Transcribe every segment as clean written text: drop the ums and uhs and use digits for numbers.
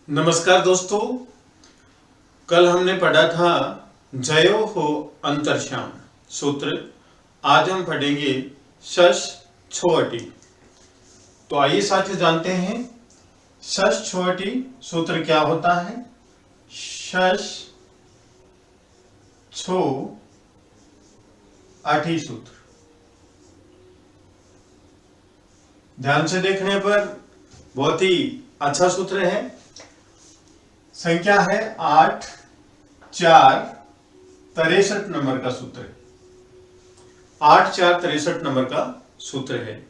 नमस्कार दोस्तों। कल हमने पढ़ा था जयो हो अंतर्श्याम सूत्र। आज हम पढ़ेंगे शश छोअटी। तो आइए साथियों जानते हैं शश छोअटी सूत्र क्या होता है। शश छो आठी सूत्र ध्यान से देखने पर बहुत ही अच्छा सूत्र है। संख्या है 8 4 63 नंबर का सूत्र है। 8 4 63 नंबर का सूत्र है।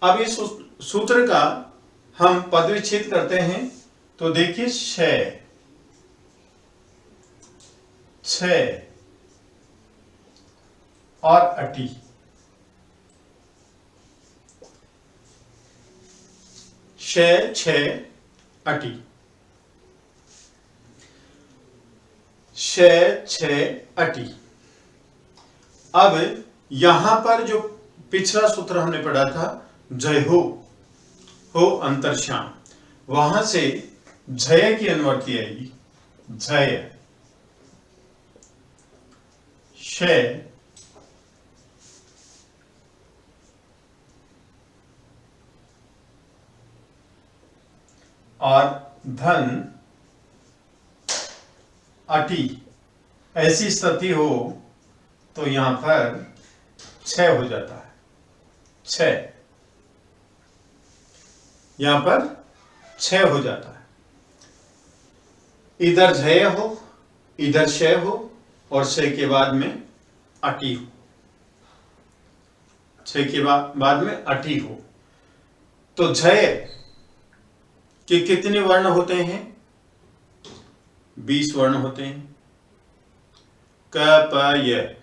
अब इस सूत्र का हम पद विच्छेद करते हैं तो देखिए छ और अटी। छ अटी छ अटी। अब यहां पर जो पिछला सूत्र हमने पढ़ा था जय हो अंतर्श्याम, वहां से जय की अनुवर्ती आएगी जय श और धन अटी। ऐसी स्थिति हो तो यहां पर छ हो जाता है। छ यहां पर छ हो जाता है। इधर जय हो इधर शय हो और शय के बाद में अटी हो। छ के बाद में अटी हो तो जय के कितने वर्ण होते हैं? 20 वर्ण होते हैं। क प य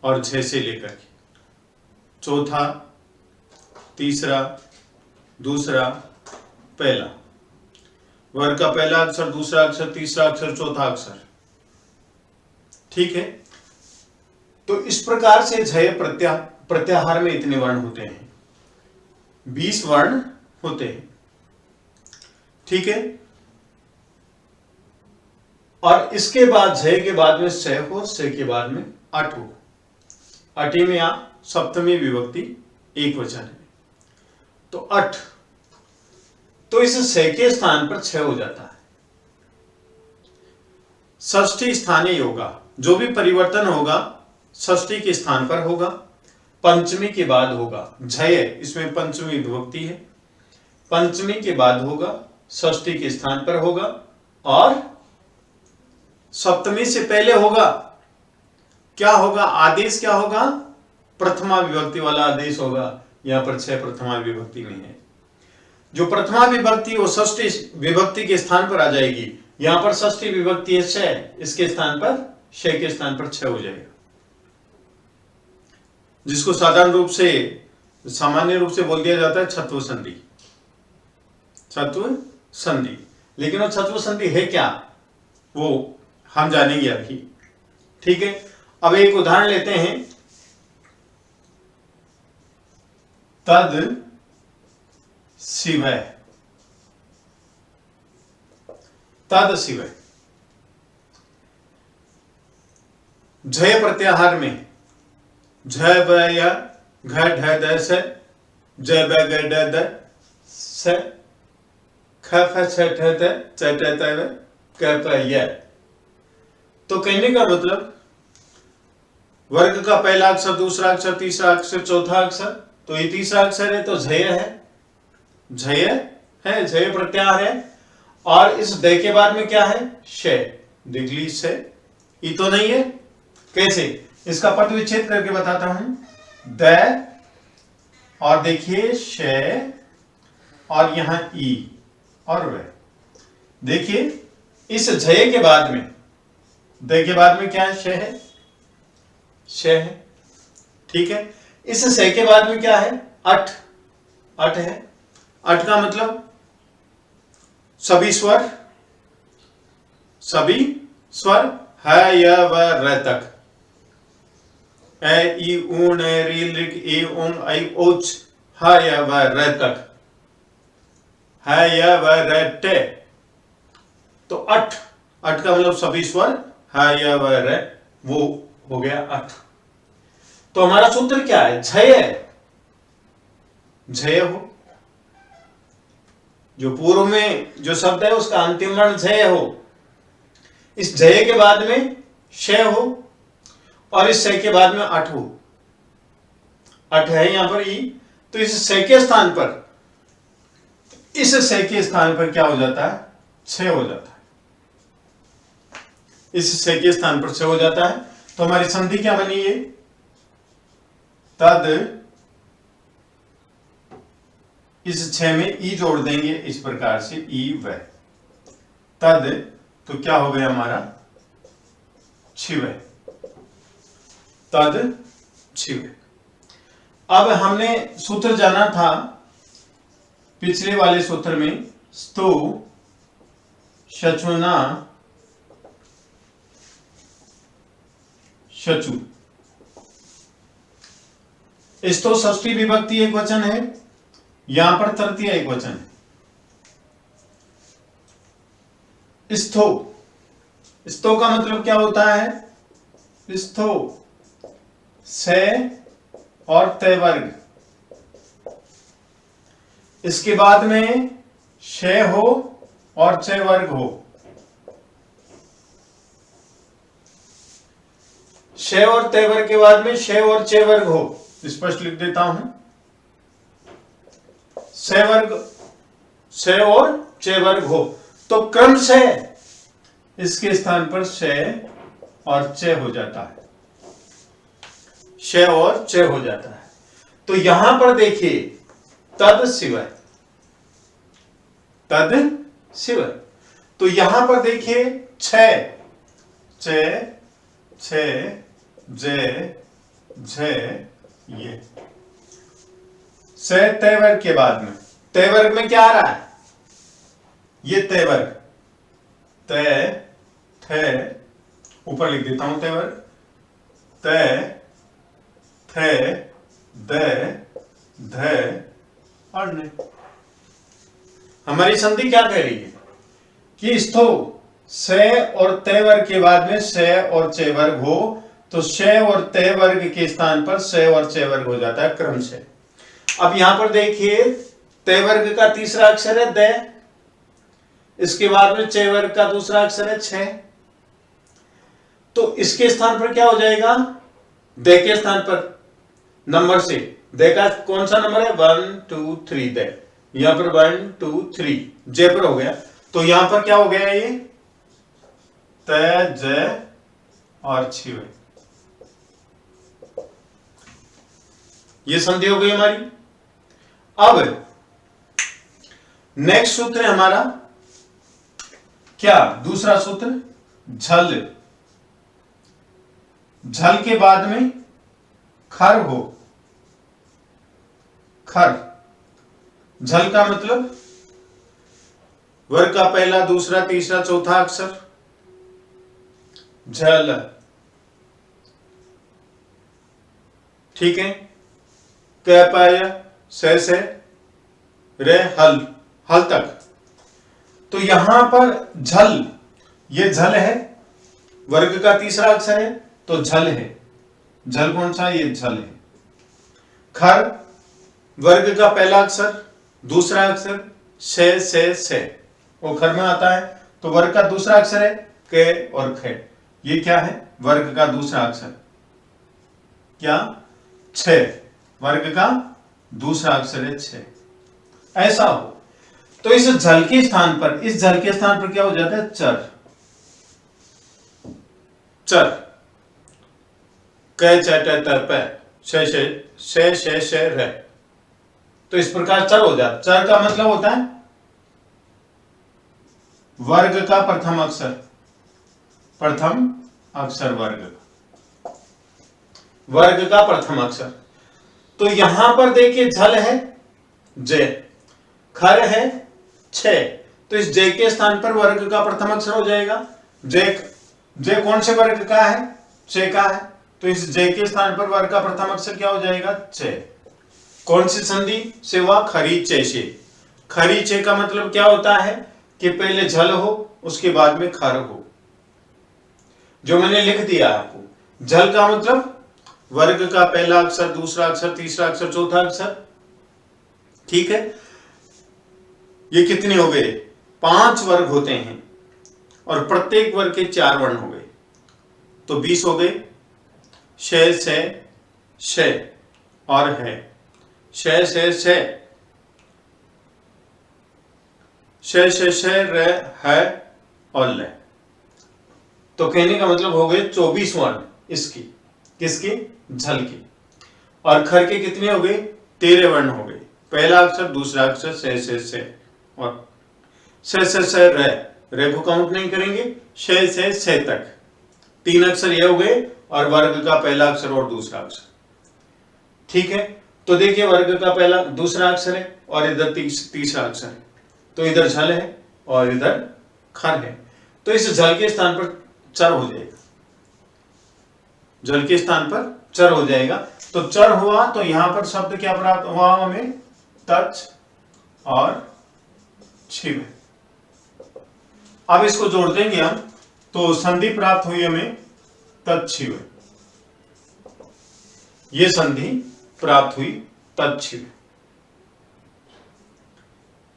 और झ से लेकर के चौथा, तीसरा, दूसरा, पहला वर्ग का पहला अक्षर, दूसरा अक्षर, तीसरा अक्षर, चौथा अक्षर। ठीक है। तो इस प्रकार से झय प्रत्याहार में इतने वर्ण होते हैं। 20 वर्ण होते हैं। ठीक है। और इसके बाद झय के बाद में स हो, स के बाद में अट हो। अटी में यहां सप्तमी विभक्ति एक वचन है तो अठ। तो इस स के स्थान पर छ हो जाता है। षष्ठी स्थानीय होगा, जो भी परिवर्तन होगा षष्ठी के स्थान पर होगा, पंचमी के बाद होगा। झय इसमें पंचमी विभक्ति है, पंचमी के बाद होगा, षष्ठी के स्थान पर होगा और सप्तमी से पहले होगा। क्या होगा? आदेश क्या होगा? प्रथमा विभक्ति वाला आदेश होगा। यहां पर छ प्रथमा विभक्ति में है। जो प्रथमा विभक्ति वो षष्ठी विभक्ति के स्थान पर आ जाएगी। यहां पर षष्ठी विभक्ति है छ, इसके स्थान पर श के स्थान पर छ हो जाएगा, जिसको सामान्य रूप से बोल दिया जाता है छत्व संधि। छत्व संधि। लेकिन वो छत्व संधि है क्या, वो हम जानेंगे अभी। ठीक है। अब एक उदाहरण लेते हैं। तद शिवय। तद शिवय झय प्रत्याहार में झ ब य घ ढ द स ज ब ग ड द स ख फ छ ठ त च ट त व क प य। तो कहने का मतलब वर्ग का पहला अक्षर, दूसरा अक्षर, तीसरा अक्षर, चौथा अक्षर। तो ये तीसरा अक्षर है तो झय है, झय है, झय प्रत्याहार है। और इस द के बाद में क्या है? श। दिगली से ये तो नहीं है। कैसे? इसका पद विच्छेद करके बताता हूं। द और देखिए श और यहां ई और व। देखिए इस झय के बाद में द के बाद में क्या है? श है, श है। ठीक है। इस स के बाद में क्या है? अठ। अठ है। अठ का मतलब सभी स्वर ह य व र तक। ए ई ऊ न री लिक ए ओंग आई ओच ह य व र तक। ह य व र टे तो अठ, अठ का मतलब सभी स्वर हा या व रे, वो हो गया अठ। तो हमारा सूत्र क्या है? झय, झय हो, जो पूर्व में जो शब्द है उसका अंतिम वर्ण झय हो, इस झय के बाद में श हो और इस श के बाद में अठ हो। अठ है यहां पर ई, तो इस श के स्थान पर, इस श के स्थान पर क्या हो जाता है? छ हो जाता है। इस श के स्थान पर छ हो जाता है। तो हमारी संधि क्या बनी है? तद, इस छ में ई जोड़ देंगे इस प्रकार से, ई व तद, तो क्या हो गया हमारा? छिव, तद छिव। अब हमने सूत्र जाना था पिछले वाले सूत्र में, स्तु शचुना शचु। स्तो षष्ठी विभक्ति एक वचन है, यहां पर तृतीय एक वचन है। स्थो, स्थो का मतलब क्या होता है? स्थो से और तय वर्ग, इसके बाद में श हो और च वर्ग हो। श और तय वर्ग के बाद में श और च वर्ग हो। स्पष्ट लिख देता हूं, स वर्ग, स और च वर्ग हो, तो क्रम से इसके स्थान पर श और च हो जाता है, श और च हो जाता है। तो यहां पर देखिए, तद शिव, तद शिव। तो यहां पर देखिए छ, च, छ, ज, झ, ये स तय वर्ग के बाद में, तय वर्ग में क्या आ रहा है? ये तय वर्ग, तय, थ, ऊपर लिख देता हूं तय वर्ग, तय, थ, द, ध और न। हमारी संधि क्या कह रही है कि स्थो स और तय वर्ग के बाद में स और च वर्ग हो, तो स और तय वर्ग के स्थान पर स और च वर्ग हो जाता है क्रम से। अब यहां पर देखिए, तय वर्ग का तीसरा अक्षर है द, इसके बाद में च वर्ग का दूसरा अक्षर है छ, तो इसके स्थान पर क्या हो जाएगा? द के स्थान पर नंबर से, द का कौन सा नंबर है? 1 2 3, द, यहां पर 1 2 3 ज पर हो गया, तो यहां पर क्या हो गया? ये त, ज और छिव, ये संधि हो गई हमारी। अब नेक्स्ट सूत्र है हमारा क्या? दूसरा सूत्र झल, झल के बाद में खर हो, खर, झल का मतलब वर्ग का पहला, दूसरा, तीसरा, चौथा अक्षर, झल, ठीक है। क पाय से रे हल, हल तक। तो यहां पर झल, ये झल है, वर्ग का तीसरा अक्षर है तो झल है। झल कौन सा? ये झल है। खर, वर्ग का पहला अक्षर, दूसरा अक्षर, से वो खर में आता है, तो वर्ग का दूसरा अक्षर है के और खे, ये क्या है? वर्ग का दूसरा अक्षर, क्या? छ, वर्ग का दूसरा अक्षर है छ, ऐसा हो। तो इस झल के स्थान पर, इस झल के स्थान पर क्या हो जाता है? चर, चर, क च ट त प श र, तो इस प्रकार चर हो जाता। चर का मतलब होता है वर्ग का प्रथम अक्षर, प्रथम अक्षर वर्ग, वर्ग का प्रथम अक्षर। तो यहां पर देखिए झल है ज, खर है छ, तो इस ज के स्थान पर वर्ग का प्रथम अक्षर हो जाएगा। ज कौन से वर्ग का है? छ का है, तो इस ज के स्थान पर वर्ग का प्रथम अक्षर क्या हो जाएगा? छ। कौन सी संधि से हुआ? खरी चे से। खरी चे का मतलब क्या होता है कि पहले झल हो उसके बाद में खर हो, जो मैंने लिख दिया आपको। झल का मतलब वर्ग का पहला अक्षर, दूसरा अक्षर, तीसरा अक्षर, चौथा अक्षर। ठीक है, ये कितने हो गए? 5 वर्ग होते हैं और प्रत्येक वर्ग के 4 वर्ण हो गए, तो 20 हो गए। शय से शय और है, शय से शय, शय से शय, र है और ल। तो कहने का मतलब हो गए 24 वर्ण इसकी, किसकी? झल की। और खर के कितने हो गए? 13 वर्ण हो गए। पहला अक्षर, दूसरा अक्षर, से और से रे को काउंट नहीं करेंगे, से तक 3 अक्षर ये हो गए और वर्ग का पहला अक्षर और दूसरा अक्षर। ठीक है, तो देखिए वर्ग का पहला दूसरा अक्षर है और इधर तीसरा अक्षर है, तो इधर झल है और इधर खर है। तो इस झल के स्थान पर चर हो जाएगा, झल के स्थान पर चर हो जाएगा। तो चर हुआ तो यहां पर शब्द क्या प्राप्त हुआ हमें? तच और छिव। अब इसको जोड़ देंगे हम, तो संधि प्राप्त हुई हमें तत्छिव। ये संधि प्राप्त हुई तत्छिव।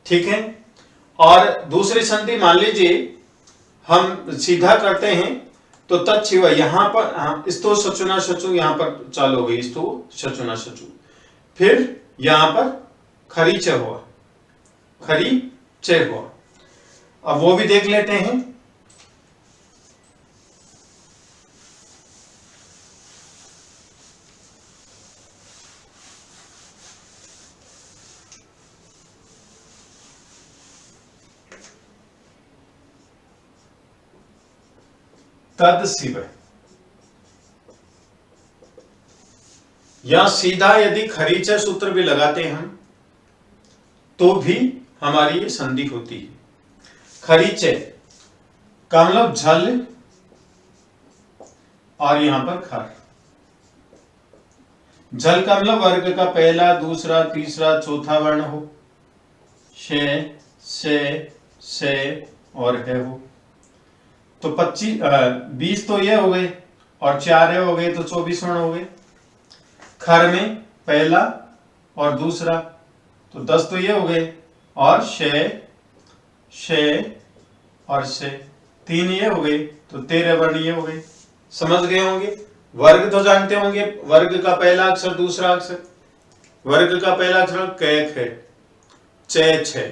ठीक है, और दूसरी संधि मान लीजिए हम सीधा करते हैं, तो तत्छिव यहां पर स्तो सचुना सचु यहां पर चालू हो गई, स्तो सचुना सचु, फिर यहां पर खरी च हुआ, खरी च हुआ। अब वो भी देख लेते हैं। तद शिव, या सीधा यदि खरीच सूत्र भी लगाते हैं हम तो भी हमारी ये संधि होती है। खरीचे का मतलब झल और यहां पर खर। झल का मतलब वर्ग का पहला, दूसरा, तीसरा, चौथा वर्ण हो, से और है हो। तो 20 तो ये हो गए और 4 हो गए, तो 24 वर्ण हो गए। खर में पहला और दूसरा, तो 10 तो ये हो गए, और शे और से 3 ये हो गए, तो 13 वर्ण ये हो गए। समझ गए होंगे? वर्ग तो जानते होंगे, वर्ग का पहला अक्षर, दूसरा अक्षर। वर्ग का पहला अक्षर कैख है, चैच है,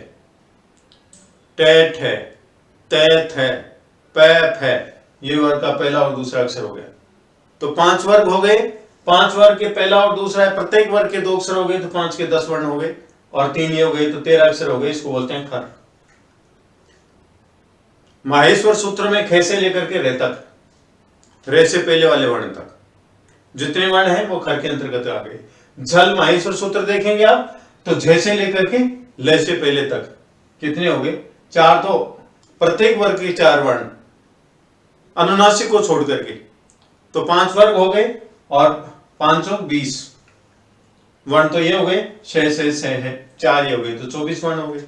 टैट है, तैथ है, पैफ है, ये वर्ग का पहला और दूसरा अक्षर हो गया। तो 5 वर्ग हो गए। 5 वर्ग के पहला और दूसरा है, प्रत्येक वर्ग के 2 अक्षर हो गए, तो 5 के 10 वर्ण हो गए, और 3 ये हो गए, तो 13 अक्षर हो गए। इसको बोलते हैं खर। माहेश्वर सूत्र में खे से लेकर के रे तक, रे से पहले वाले वर्ण तक जितने वर्ण हैं वो खर के अंतर्गत आ गए। झल माहेश्वर सूत्र देखेंगे आप, तो झ से लेकर के ले से पहले तक कितने हो गए? 4। तो प्रत्येक वर्ग के 4 वर्ण अनुनासिक को छोड़ करके, तो 5 वर्ग हो गए, और 5 और 20 वर्ण तो ये हो गए, से है, 4 ये हो गए, तो 24 वर्ण हो गए।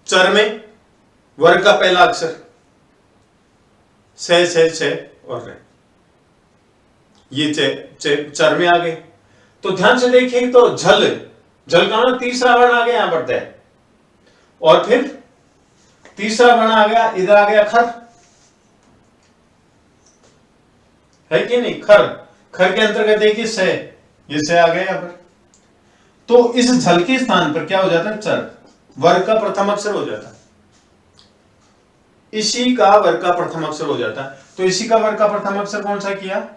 चर में वर्ग का पहला अक्षर से और रे, ये चर में आ गए। तो ध्यान से देखिए, तो झल का ना तीसरा वर्ण आ गया यहां पर तय, और फिर तीसरा वर्ण आ गया, इधर आ गया खर, है कि नहीं? खर के अंतर्गत देखिए से, ये से आ गया यहां पर। तो इस झल के स्थान पर क्या हो जाता है? चर, वर्ग का प्रथम अक्षर हो जाता है। इसी का वर्ग का प्रथम अक्षर हो जाता है। तो इसी का वर्ग का प्रथम अक्षर कौन सा किया?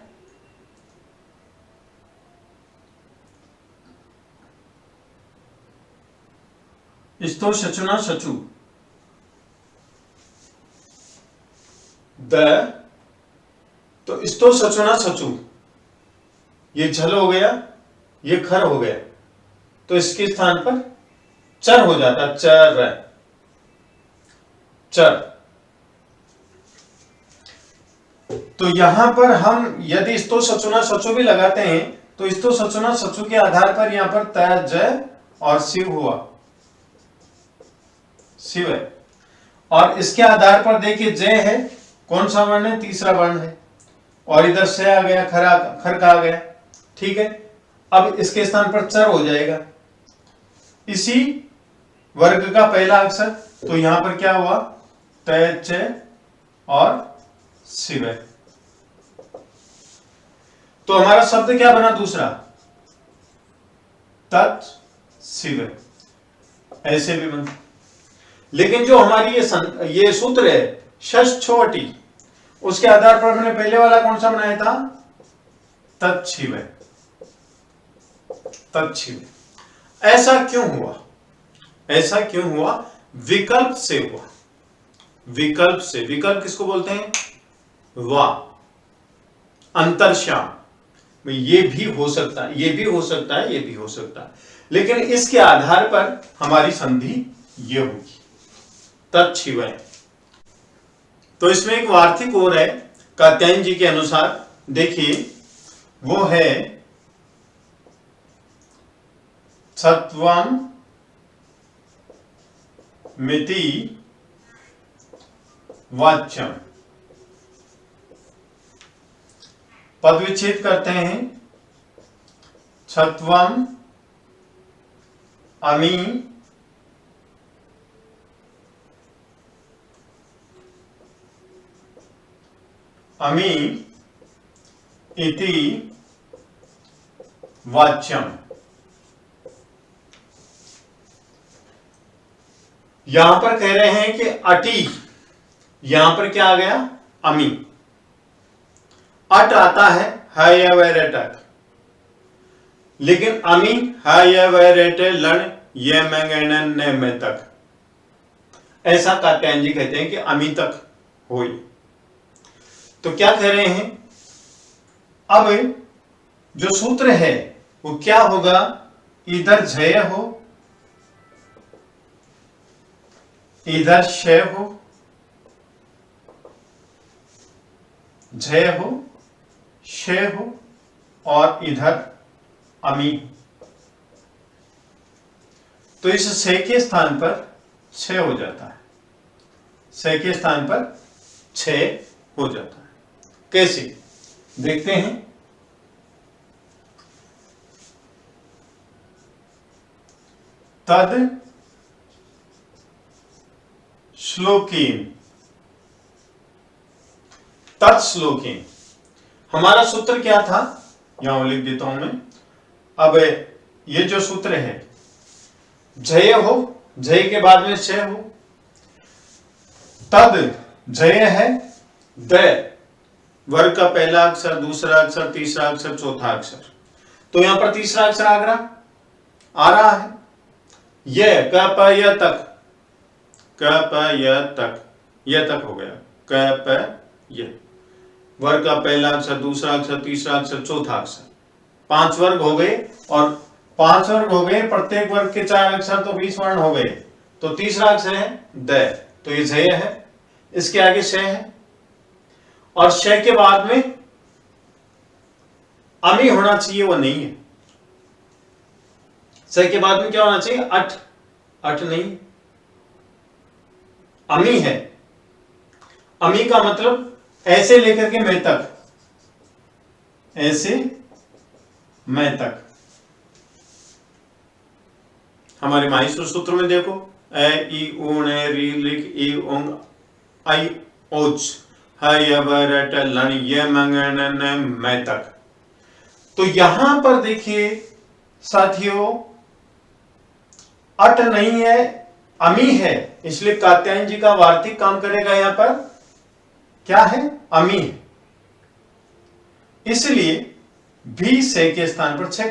स्तो सचुना सचु, द, तो स्तो सचुना सचु, ये झल हो गया, ये खर हो गया, तो इसके स्थान पर चर हो जाता, चर। तो यहां पर हम यदि स्तो सचुना सचु भी लगाते हैं, तो स्तो सचुना सचु के आधार पर यहां पर तय, जय और शिव हुआ, शिव है। और इसके आधार पर देखिए जय है, कौन सा वर्ण है, तीसरा वर्ण है, और इधर से आ गया, खर का आ गया, ठीक है। अब इसके स्थान पर चर हो जाएगा, इसी वर्ग का पहला अक्षर, तो यहां पर क्या हुआ, तय च और शिव। तो हमारा शब्द क्या बना दूसरा, तत् शिव, ऐसे भी बना। लेकिन जो हमारी ये सूत्र है षष्ठ छोटी, उसके आधार पर मैंने पहले वाला कौन सा बनाया था, तत्शिव, तत्शिव। ऐसा क्यों हुआ, ऐसा क्यों हुआ, विकल्प से हुआ, विकल्प से। विकल्प किसको बोलते हैं, वाह, अंतरश्याम, ये भी हो सकता है, ये भी हो सकता है, ये भी हो सकता है, लेकिन इसके आधार पर हमारी संधि ये होगी, तत्शिव। तो इसमें एक वार्तिक और है कात्यायन जी के अनुसार, देखिए वो है सत्वम मिति वाच्यम। पद विच्छेद करते हैं, छत्वम अमी अमी इति वाच्यम। यहां पर कह रहे हैं कि अटी, यहां पर क्या आ गया, अमी। अट आता है या वैरेटक, लेकिन अमी या वैरेटे लण ये मैंगने में तक, ऐसा कात्यायन जी कहते हैं कि अमी तक होई। तो क्या कह रहे हैं, अब जो सूत्र है वो क्या होगा, इधर झय हो, इधर शय हो, झय हो, शय हो, और इधर अमी। तो इस से के स्थान पर छह हो जाता है, से के स्थान पर छह हो जाता है। कैसे, देखते हैं। तद श्लोकीन, तत्श्लोकीन, हमारा सूत्र क्या था, यहां लिख देता हूं मैं। अब ये जो सूत्र है, जय हो, जय के बाद में छह हो, तद जय है, द वर्ग का पहला अक्षर, दूसरा अक्षर, तीसरा अक्षर, चौथा अक्षर। तो यहां पर तीसरा अक्षर आ रहा है, यह क प य तक, क प य तक, य तक हो गया, क प य। वर्ग का पहला अक्षर, दूसरा अक्षर, तीसरा अक्षर, चौथा अक्षर, 5 वर्ग हो गए। और 5 वर्ग हो गए, प्रत्येक वर्ग के 4 अक्षर, तो 20 वर्ण हो गए। तो तीसरा अक्षर है द, तो ये झय है, इसके आगे श है, और श के बाद में अमी होना चाहिए, वो नहीं है। स के बाद में क्या होना चाहिए, अठ, अठ नहीं, अमी है। अमी का मतलब ऐसे लेकर के मैं तक, ऐसे मैं तक। हमारे माहेश्वर सूत्र में देखो, ए ई ऊण री लिख ई उंग आई ओच लन ये मंगन मैं तक। तो यहां पर देखिए साथियों, अट नहीं है, अमी है, इसलिए कात्यायन जी का वार्तिक काम करेगा। यहां पर क्या है, अमी है, इसलिए भी से के स्थान पर छह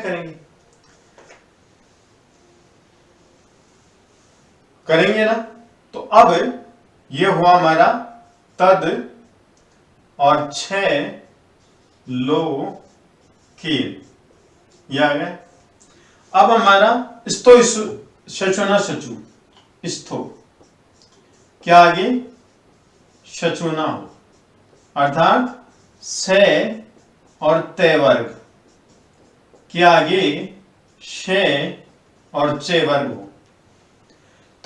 करेंगे ना। तो अब यह हुआ हमारा तद और छह लो की, यह आ गया। अब हमारा स्तो शचुना शचु, स्थो क्या आगे, शचुना हो, अर्थात से और ते वर्ग के आगे शे और चे वर्ग हो।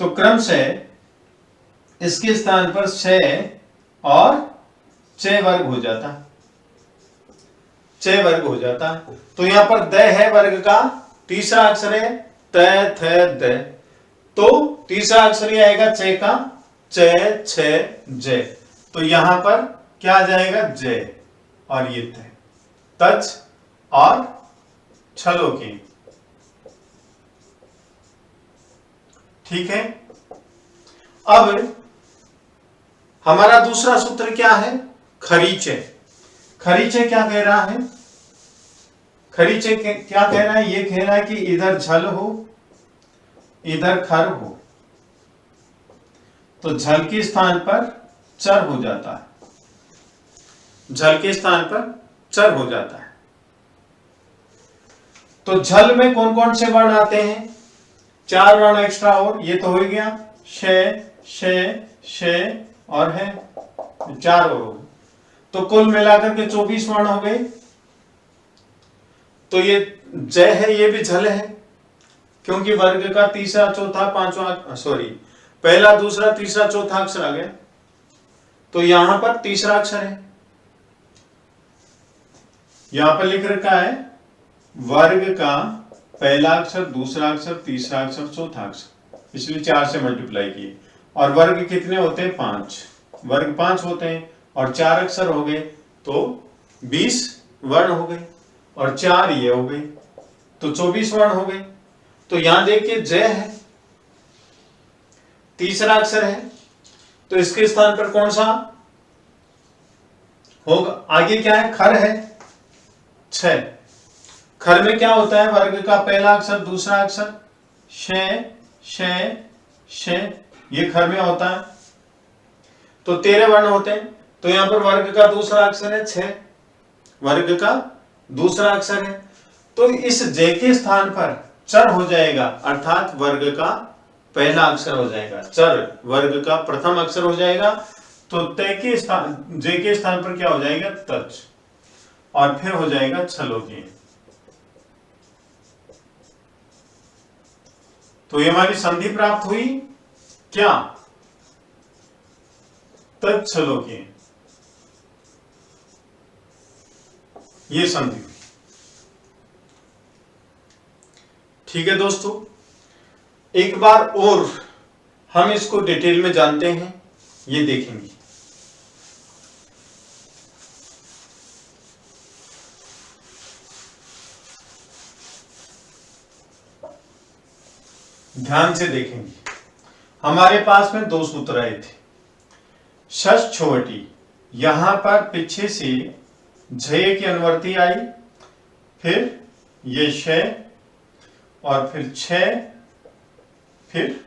तो क्रम से इसके स्थान पर छ और च वर्ग हो जाता, च वर्ग हो जाता। तो यहां पर द है वर्ग का, तीसरा अक्षर है त थ द, तो तीसरा अक्षर ये आएगा च का, च छ ज। तो यहां पर क्या आ जाएगा ज और ये थ, तच और छलो की। ठीक है। अब हमारा दूसरा सूत्र क्या है, खरीचे। खरीचे क्या कह रहा है, खरीचे क्या कह रहा है, ये कह रहा है कि इधर झल हो इधर खर हो, तो झल के स्थान पर चर हो जाता है, झल के स्थान पर चर हो जाता है। तो झल में कौन कौन से वर्ण आते हैं, 4 वर्ण एक्स्ट्रा, और ये तो हो गया श श और है 4 और हो गए, तो कुल मिलाकर के 24 वर्ण हो गए। तो ये ज है, ये भी झल है, क्योंकि वर्ग का तीसरा चौथा पांचवा सॉरी पहला दूसरा तीसरा चौथा अक्षर आ गया, तो यहां पर तीसरा अक्षर है, यहां पर लिख रखा है वर्ग का पहला अक्षर दूसरा अक्षर तीसरा अक्षर चौथा अक्षर, इसलिए 4 से मल्टीप्लाई किए। और वर्ग कितने होते हैं, 5, वर्ग 5 होते हैं, और 4 अक्षर हो गए तो 20 वर्ण हो गए, और 4 ये हो गए तो 24 वर्ण हो गए। तो यहां देखिए ज है, तीसरा अक्षर है, तो इसके स्थान पर कौन सा होगा, आगे क्या है, खर है 6। खर में क्या होता है, वर्ग का पहला अक्षर दूसरा अक्षर श, ये खर में होता है, तो 13 वर्ण होते हैं। तो यहां पर वर्ग का दूसरा अक्षर है 6, वर्ग का दूसरा अक्षर है, तो इस ज के स्थान पर चर हो जाएगा, अर्थात वर्ग का पहला अक्षर हो जाएगा, चर वर्ग का प्रथम अक्षर हो जाएगा। तो त के स्थान ज के स्थान पर क्या हो जाएगा, तच, और फिर हो जाएगा छलोकी। तो ये हमारी संधि प्राप्त हुई क्या, तत्छलोकी, ये संधि हुई। ठीक है दोस्तों, एक बार और हम इसको डिटेल में जानते हैं, ये देखेंगे। ध्यान से देखेंगे, हमारे पास में 2 सूत्र आए थे, षष्ठ छोटी, यहां पर पीछे से झय की अनुवर्ती आई, फिर ये श और फिर छ, फिर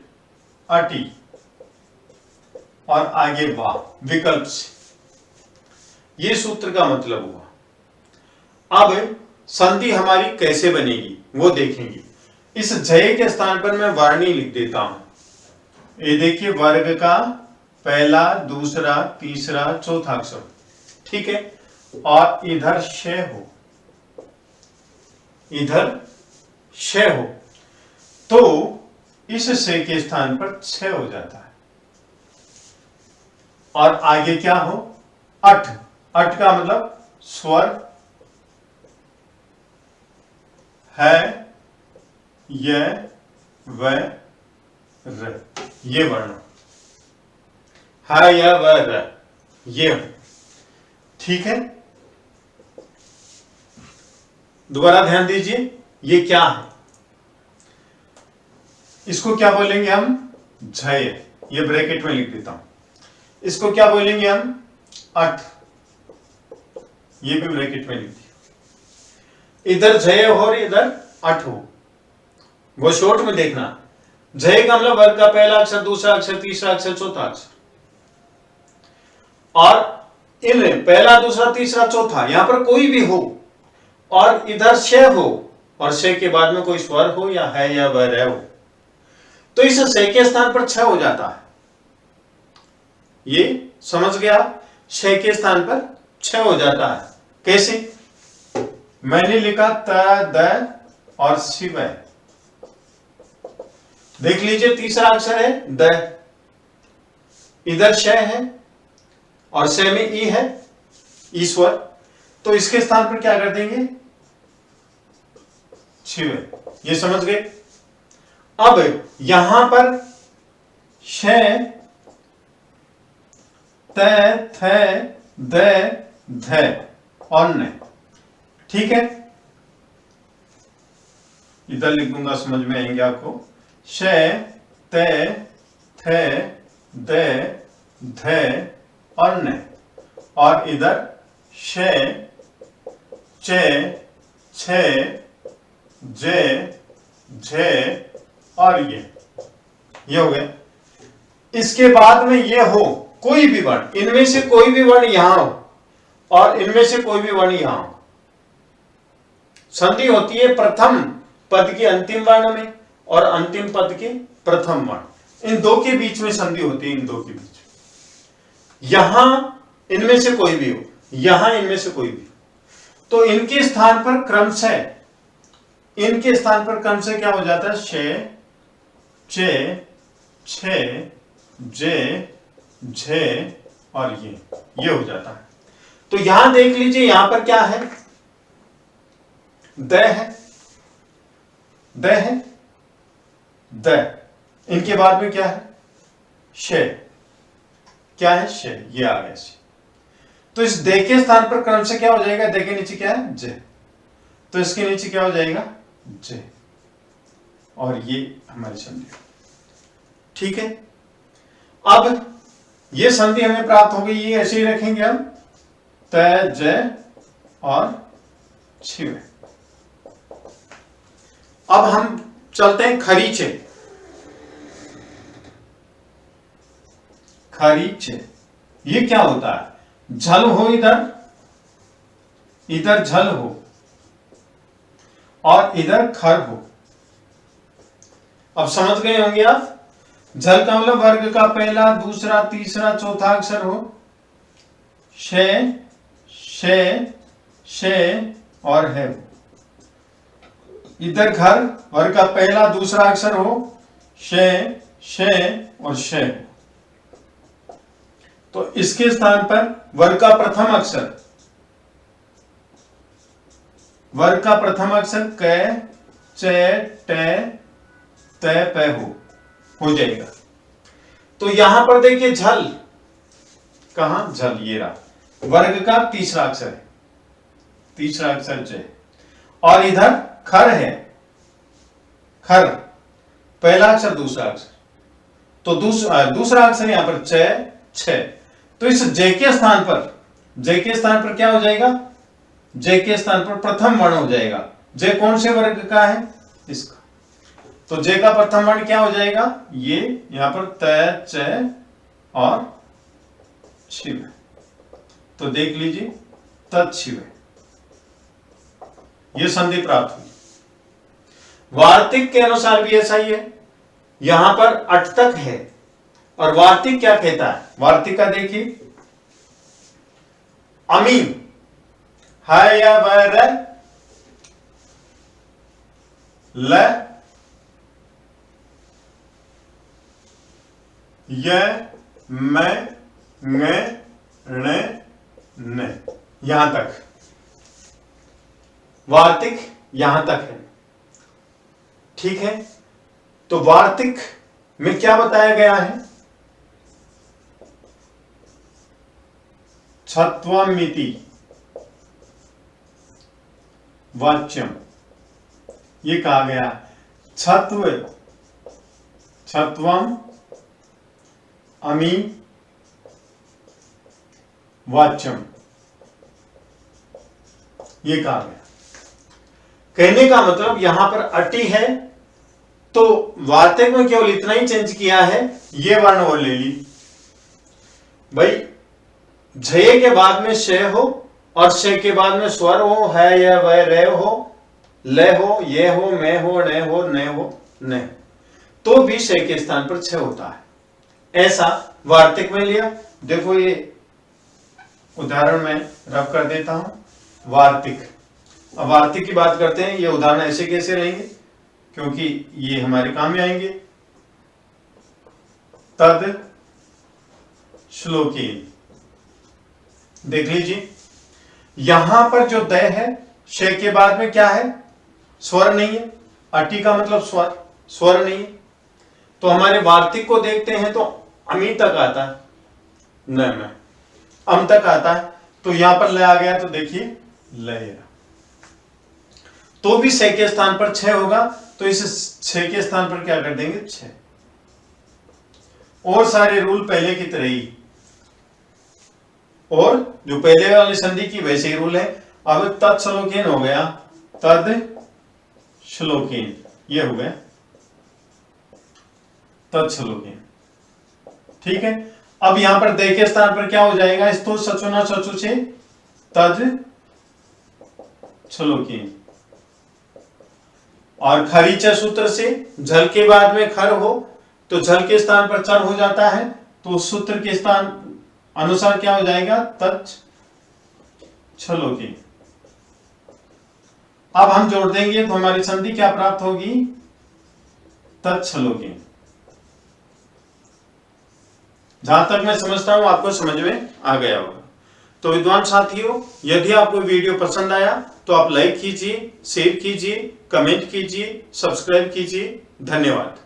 अटी और आगे वाह विकल्प से, ये सूत्र का मतलब हुआ। अब संधि हमारी कैसे बनेगी वो देखेंगे। इस झय के स्थान पर मैं वर्णी लिख देता हूं, ये देखिए वर्ग का पहला दूसरा तीसरा चौथा अक्षर, ठीक है, और इधर श हो, इधर श हो, तो इस श के स्थान पर छ हो जाता है, और आगे क्या हो, अठ, अठ का मतलब स्वर है, य व र, ये वर्ण है, य व र, ये, ठीक है। दोबारा ध्यान दीजिए, ये क्या है, इसको क्या बोलेंगे हम, झय, ये ब्रैकेट में लिख देता हूं, इसको क्या बोलेंगे हम, अठ, ये भी ब्रैकेट में लिख दिया। इधर झय हो और इधर अठ हो, वो शॉर्ट में देखना, झय का मतलब वर्ग का पहला अक्षर दूसरा अक्षर तीसरा अक्षर चौथा अक्षर, और इन पहला दूसरा तीसरा चौथा यहां पर कोई भी हो, और इधर श हो, और श के बाद में कोई स्वर हो या है या वह रह हो, तो इस श के स्थान पर छ हो जाता है, ये समझ गया, श के स्थान पर छ हो जाता है। कैसे, मैंने लिखा त द और शिव, देख लीजिए तीसरा अक्षर है द, इधर श है और श में ई है, ईश्वर, तो इसके स्थान पर क्या कर देंगे, छिवे। ये समझ गए। अब यहां पर श, त, थ, द, ध और न, ठीक है। इधर लिख दूंगा, समझ में आएंगे आपको। श, त, थ, द, ध और न, और इधर श, च, छ, ज, झ और ये हो गए। इसके बाद में ये हो कोई भी वर्ण, इनमें से कोई भी वर्ण यहां हो और इनमें से कोई भी वर्ण यहां हो। संधि होती है प्रथम पद के अंतिम वर्ण में और अंतिम पद के प्रथम वर्ण, इन दो के बीच में संधि होती है, इन दो के बीच। यहां इनमें से कोई भी हो, यहां इनमें से कोई भी हो, तो इनके स्थान पर क्रमशः, इनके स्थान पर क्रमशः क्या हो जाता है, श, च, छ, जे, झे और ये हो जाता है। तो यहां देख लीजिए, यहां पर क्या है, द है, द है, द, इनके बाद में क्या है, श, क्या है, श, ये आ गया श। तो इस दे के स्थान पर क्रम से क्या हो जाएगा, दे के नीचे क्या है, ज, तो इसके नीचे क्या हो जाएगा, ज, और ये हमारी संधि, ठीक है। अब ये संधि हमें प्राप्त हो गई, ये ऐसे ही रखेंगे हम, त, ज और छिवे। अब हम चलते हैं खरीचे। खरीचे, ये क्या होता है, झल हो इधर, इधर झल हो और इधर खर हो। अब समझ गए होंगे आप, झल का मतलब वर्ग का पहला, दूसरा, तीसरा, चौथा अक्षर हो, शे, शे, शे और है। इधर घर, वर्ग का पहला, दूसरा अक्षर हो, शे, शे और शे। तो इसके स्थान पर वर्ग का प्रथम अक्षर, वर्ग का प्रथम अक्षर क, च, ट, त, प हो जाएगा। तो यहां पर देखिए झल, कहां, झल, ये रहा, वर्ग का तीसरा अक्षर है, तीसरा अक्षर ज, और इधर खर है, खर, पहला अक्षर, दूसरा अक्षर, तो दूसरा अक्षर यहां पर च, छ। तो इस ज के स्थान पर, ज के स्थान पर क्या हो जाएगा, ज के स्थान पर प्रथम वर्ण हो जाएगा। ज कौन से वर्ग का है, इसका, तो ज का प्रथम वर्ण क्या हो जाएगा, ये यहां पर त, च और छिव। तो देख लीजिए, तत्छिव, ये संधि प्राप्त हुई। वार्तिक के अनुसार भी ऐसा ही है, यहां पर अट तक है, और वार्तिक क्या कहता है, वार्तिक का देखिए, अमी, है या वर, ल, य, म, ङ, ण, न, यहां तक वार्तिक, यहां तक है, ठीक है। तो वार्तिक में क्या बताया गया है, छत्वमिति वाच्यम, ये कहा गया, छत्व, छत्वम, अमी, वाच्यम, ये कहा गया। कहने का मतलब यहां पर अटी है, तो वार्तिक में केवल इतना ही चेंज किया है, ये वर्ण और ले ली भाई, झये के बाद में श हो और श के बाद में स्वर हो, है या वह, रे हो, ले हो, ये हो, मैं हो, न हो, न हो, न, तो भी श के स्थान पर छ होता है। ऐसा वार्तिक में लिया। देखो ये उदाहरण में रब कर देता हूं, वार्तिक। अब वार्तिक की बात करते हैं, ये उदाहरण ऐसे कैसे रहेंगे, क्योंकि ये हमारे काम में आएंगे। तद, श्लोकीन। देख लीजिए यहां पर जो द है, श के बाद में क्या है, स्वर नहीं है। अटी का मतलब स्वर नहीं है। तो हमारे वार्तिक को देखते हैं तो अमी तक आता है, न में अम तक आता है, तो यहां पर ल आ गया, तो देखिए लय, तो भी से के स्थान पर छ होगा, तो इस छ के स्थान पर क्या कर देंगे, छ। और सारे रूल पहले की तरह ही, और जो पहले वाली संधि की वैसे ही रूल है। अब तत्श्लोकीन हो गया, तद श्लोकीन, ये हो गया तत्श्लोकीन। ठीक है, अब यहां पर दे के स्थान पर क्या हो जाएगा, स्तो सचुना सचु से तद श्लोकीन। और खरीच सूत्र से झल के बाद में खर हो तो झल के स्थान पर चर हो जाता है, तो उस सूत्र के स्थान अनुसार क्या हो जाएगा, तत् श्लोकीन। अब हम जोड़ देंगे तो हमारी संधि क्या प्राप्त होगी, तत्श्लोकीन। जहां तक मैं समझता हूं आपको समझ में आ गया होगा। तो विद्वान साथियों, यदि आपको वीडियो पसंद आया तो आप लाइक कीजिए, शेयर कीजिए, कमेंट कीजिए, सब्सक्राइब कीजिए। धन्यवाद।